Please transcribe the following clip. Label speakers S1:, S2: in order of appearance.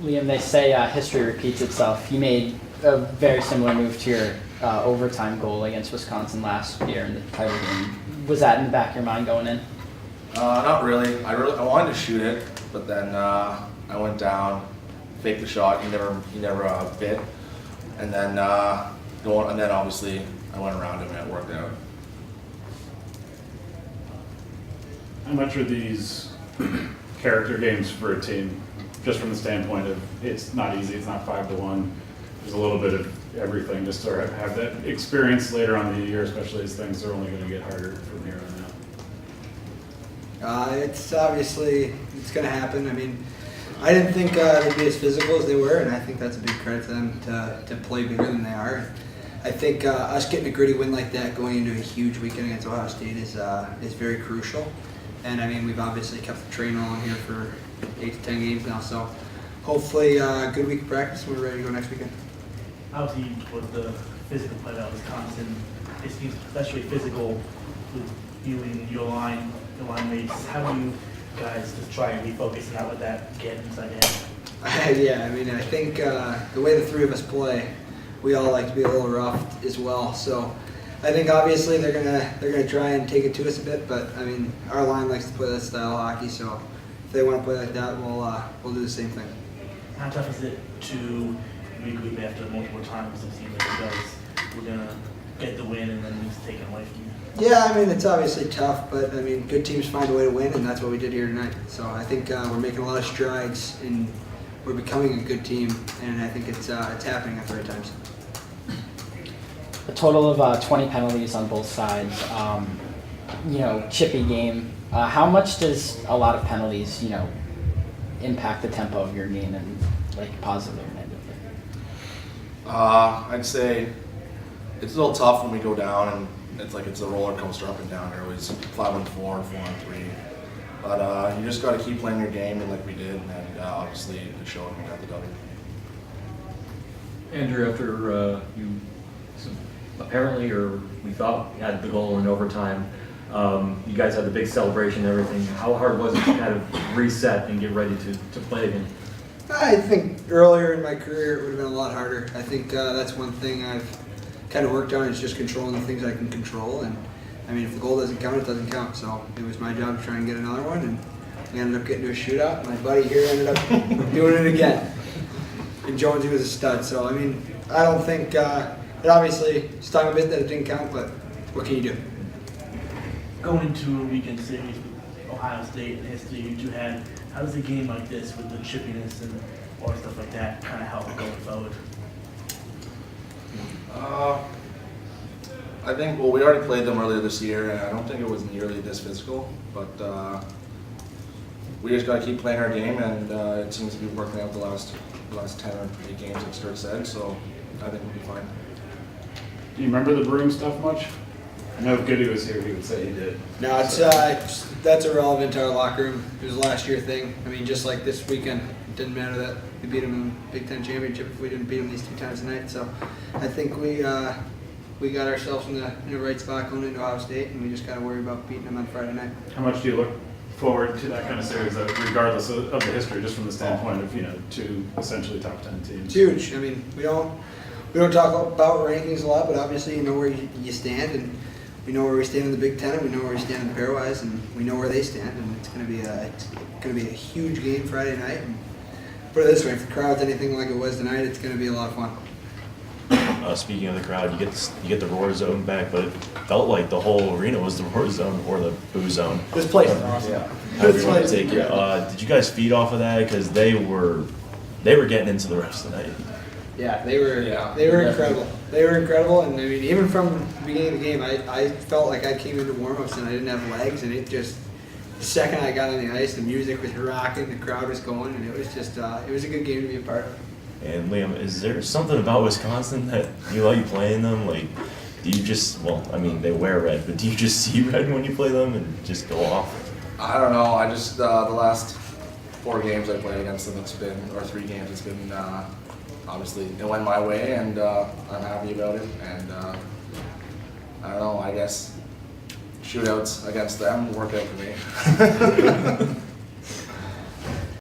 S1: Liam, they say history repeats itself. You made a very similar move to your overtime goal against Wisconsin last year in the title game. Was that in the back of your mind going in?
S2: Not really. I wanted to shoot it, but then I went down, faked the shot. He never bit, and then obviously I went around him and it worked out.
S3: How much are these character games for a team, just from the standpoint of it's not easy, it's not 5-1, there's a little bit of everything, just to have that experience later on in the year, especially as things are only going to get harder from here on out?
S4: It's obviously, it's going to happen. I mean, I didn't think they'd be as physical as they were, and I think that's a big credit to them to play bigger than they are. I think us getting a gritty win like that going into a huge weekend against Ohio State is very crucial. And I mean, we've obviously kept the train rolling here for 8 to 10 games now, so hopefully a good week of practice and we're ready to go next weekend.
S5: Obviously, with the physical play out of Wisconsin, it seems especially physical with you and your line mates. How do you guys just try and refocus and not let that get inside the head?
S4: Yeah, I mean, I think the way the three of us play, we all like to be a little rough as well. So I think obviously they're gonna try and take it to us a bit, but I mean, our line likes to play that style of hockey, so if they want to play like that, we'll do the same thing.
S5: How tough is it to regroup after multiple times? It seems like you guys were gonna get the win and then it's taken away from you.
S4: Yeah, I mean, it's obviously tough, but I mean, good teams find a way to win, and that's what we did here tonight. So I think we're making a lot of strides, and we're becoming a good team, and I think it's happening at the right times.
S1: A total of 20 penalties on both sides. Chippy game. How much does a lot of penalties, impact the tempo of your game and positively or negatively?
S2: I'd say it's a little tough when we go down and it's a roller coaster up and down. They're always 5-4, 4-3. But you just got to keep playing your game and like we did, and obviously it showed and we got the W.
S6: Andrew, after you apparently, or we thought, had the goal in overtime, you guys had the big celebration and everything. How hard was it to kind of reset and get ready to play again?
S4: I think earlier in my career it would have been a lot harder. I think that's one thing I've kind of worked on, is just controlling the things I can control. And I mean, if the goal doesn't count, it doesn't count. So it was my job to try and get another one, and we ended up getting to a shootout. My buddy here ended up doing it again. And Jonesy was a stud. So I mean, I don't think it obviously stung a bit that it didn't count, but what can you do?
S5: Going into a weekend series with Ohio State and the history you two had, how does a game like this with the chippiness and all stuff like that kind of help going forward?
S2: I think, we already played them earlier this year, and I don't think it was nearly this physical, but we just got to keep playing our game, and it seems to be working out the last 10 or 8 games, like Sturtz said, so I think we'll be fine.
S3: Do you remember the broom stuff much? I know if Goody was here, he would say he did.
S4: No, it's that's irrelevant to our locker room. It was a last year thing. I mean, just like this weekend, it didn't matter that we beat them in the Big Ten championship if we didn't beat them these 2 times tonight. So I think we got ourselves in the right spot going into Ohio State, and we just got to worry about beating them on Friday night.
S3: How much do you look forward to that kind of series, regardless of the history, just from the standpoint of 2 essentially top 10 teams?
S4: It's huge. I mean, we don't talk about rankings a lot, but obviously you know where you stand, and we know where we stand in the Big Ten, and we know where we stand in the pairwise, and we know where they stand, and it's going to be a huge game Friday night. And put it this way, if the crowd's anything like it was tonight, it's going to be a lot of fun.
S7: Speaking of the crowd, you get the roar zone back, but it felt like the whole arena was the roar zone or the boo zone.
S4: This place is awesome.
S7: Yeah. However you want to take it. Did you guys feed off of that? Because they were getting into the rest of the night.
S4: Yeah, they were incredible. They were incredible, and I mean, even from the beginning of the game, I felt like I came into warm-ups and I didn't have legs, and it just, the second I got on the ice, the music was rocking, the crowd was going, and it was just, it was a good game to be a part of.
S7: And Liam, is there something about Wisconsin that you like playing them? Like, do you just, they wear red, but do you just see red when you play them and just go off?
S2: I don't know. I just the last 4 games I played against them, or 3 games, it's been obviously it went my way, and I'm happy about it. And I don't know. I guess shootouts against them work out for me.